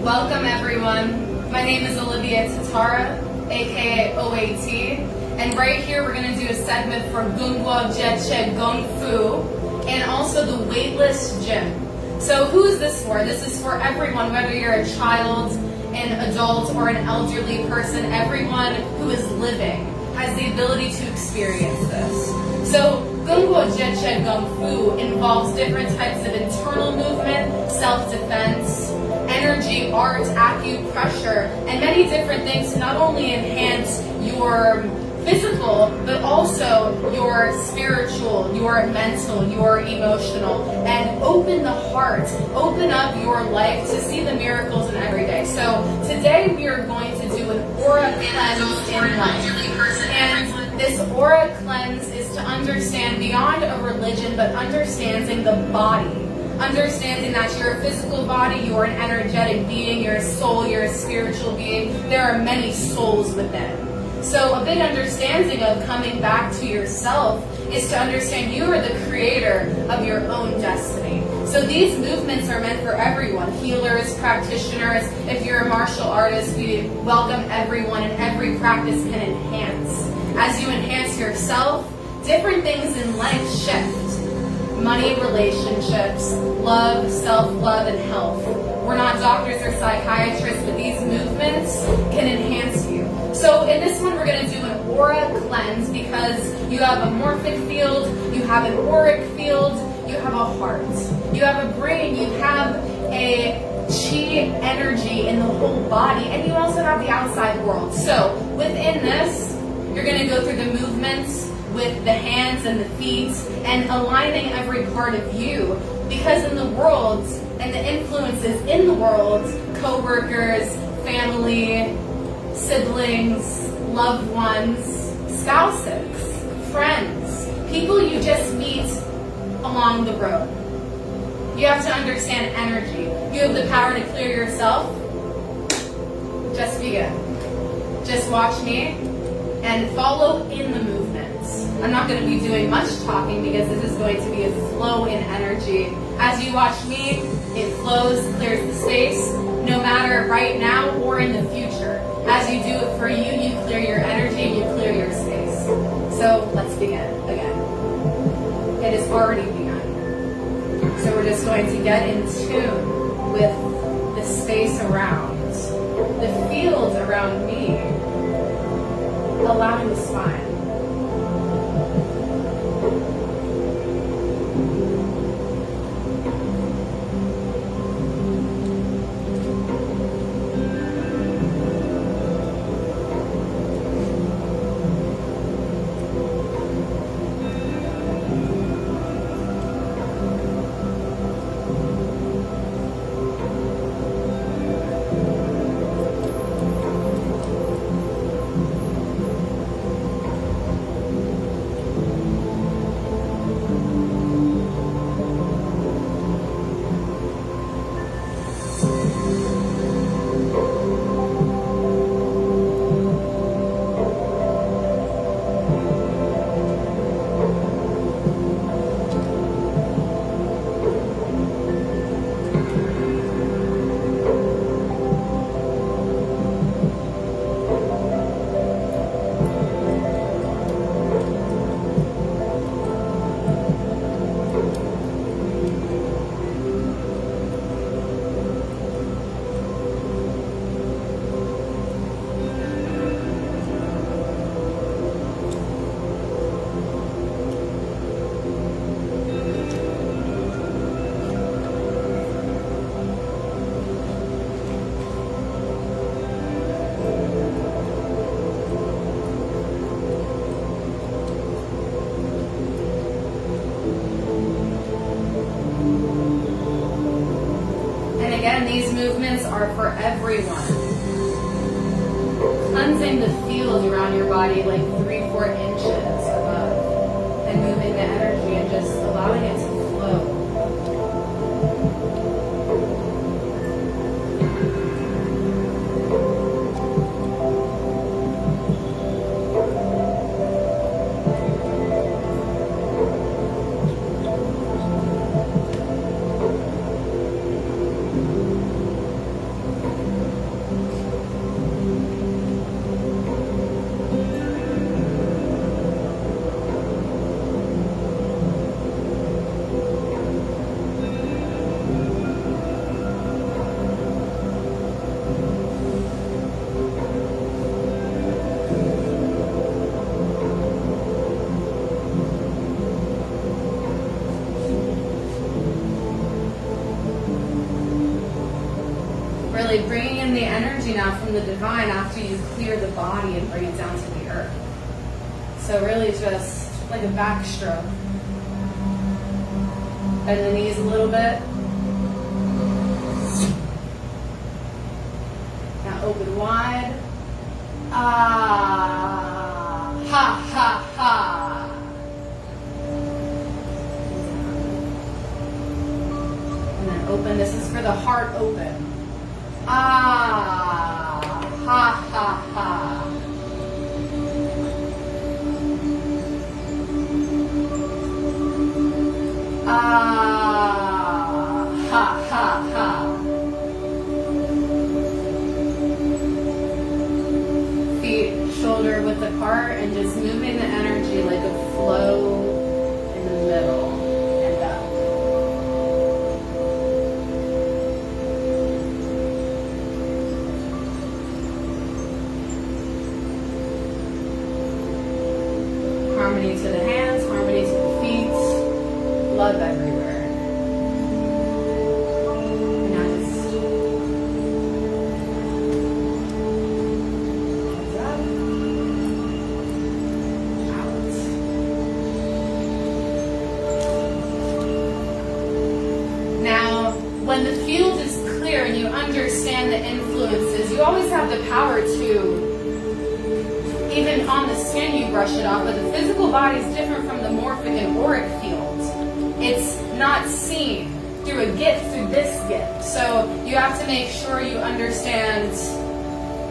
Welcome everyone. My name is Olivia Tatara, aka OAT, and right here we're going to do a segment for Gung Gung Fu and also the Weightless gym. So who is this for? This is for everyone, whether you're a child, an adult, or an elderly person. Everyone who is living has the ability to experience this. So Gung Gung Fu involves different types of internal movement, self-defense, energy, art, acupressure, and many different things to not only enhance your physical, but also your spiritual, your mental, your emotional, and open the heart, open up your life to see the miracles in every day. So today we are going to do an aura cleanse in life. And this aura cleanse is to understand beyond a religion, but understanding the body. Understanding that you're a physical body, you're an energetic being, you're a soul, you're a spiritual being. There are many souls within. So a big understanding of coming back to yourself is to understand you are the creator of your own destiny. So these movements are meant for everyone, healers, practitioners. If you're a martial artist, we welcome everyone, and every practice can enhance. As you enhance yourself, different things in life shift. Money, relationships, love, self-love, and health. We're not doctors or psychiatrists, but these movements can enhance you. So in this one, we're going to do an aura cleanse because you have a morphic field, you have an auric field, you have a heart, you have a brain, you have a chi energy in the whole body, and you also have the outside world. So within this, you're going to go through the movements with the hands and the feet and aligning every part of you, because in the world and the influences in the world, co-workers, family, siblings, loved ones, spouses, friends, people you just meet along the road. You have to understand energy. You have the power to clear yourself. Just begin. Just watch me and follow in the movements. I'm not going to be doing much talking because this is going to be a flow in energy. As you watch me, it flows, clears the space, no matter right now or in the future. As you do it for you, you clear your energy and you clear your space. So let's begin again. It has already begun. So we're just going to get in tune with the space around, the field around me, allowing the spine. Again, these movements are for everyone. Cleansing the field around your body like 3-4 inches above, and moving the energy and just allowing it to flow. Really bringing in the energy now from the divine after you clear the body and bring it down to the earth. So really just like a backstroke. Bend the knees a little bit. Now open wide. Ah, ha, ha, ha. And then open. This is for the heart open. Ah, ha, ha, ha. Ah, ha, ha, ha. Feet shoulder width apart and just moving the energy like a flow in the middle and up. Harmony to the hands, harmony to the feet. Love everywhere. Now just up, out. Now, when the field is clear and you understand the influences, you always have the power to, even on the skin you brush it off, but the physical body is different from the morphic and auric field. It's not seen through a gift, through this gift. So you have to make sure you understand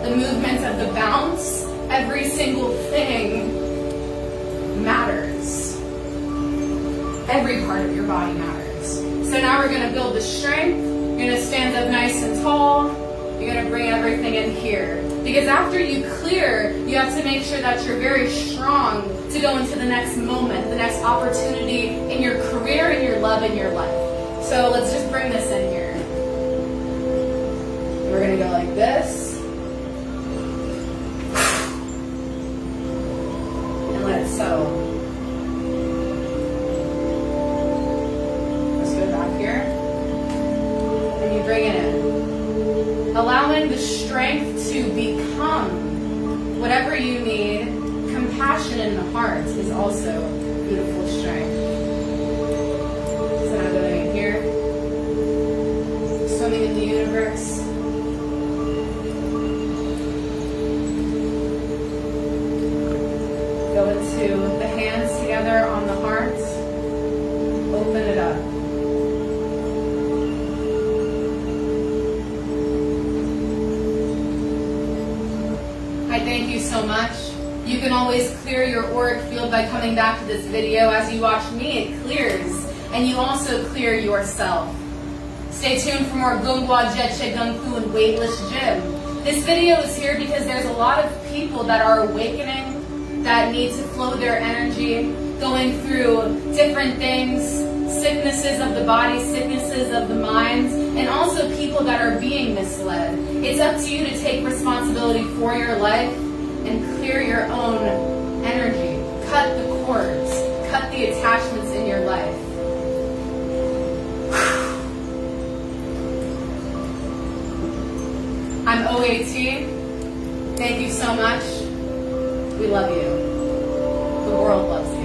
the movement of the bounce. Every single thing matters. Every part of your body matters. So now we're going to build the strength. You're going to stand up nice and tall. You're going to bring everything in here. Because after you clear, you have to make sure that you're very strong to go into the next moment, the next opportunity in your career, in your love, in your life. So let's just bring this in here. We're going to go like this. And let it settle. Let's go back here. And you bring it in. Allowing the strength to become whatever you need. Compassion in the heart is also beautiful strength. So now going in here. Swimming in the universe. Go into the hands together on the heart. Open it up. I thank you so much. You can always clear your auric field by coming back to this video. As you watch me, it clears. And you also clear yourself. Stay tuned for more Gung, Jeche, Gung Fu, and Weightless Gym. This video is here because there's a lot of people that are awakening, that need to flow their energy, going through different things, sicknesses of the body, sicknesses of the mind, and also people that are being misled. It's up to you to take responsibility for your life and clear your own energy. Cut the cords. Cut the attachments in your life. I'm OAT. Thank you so much. We love you. The world loves you.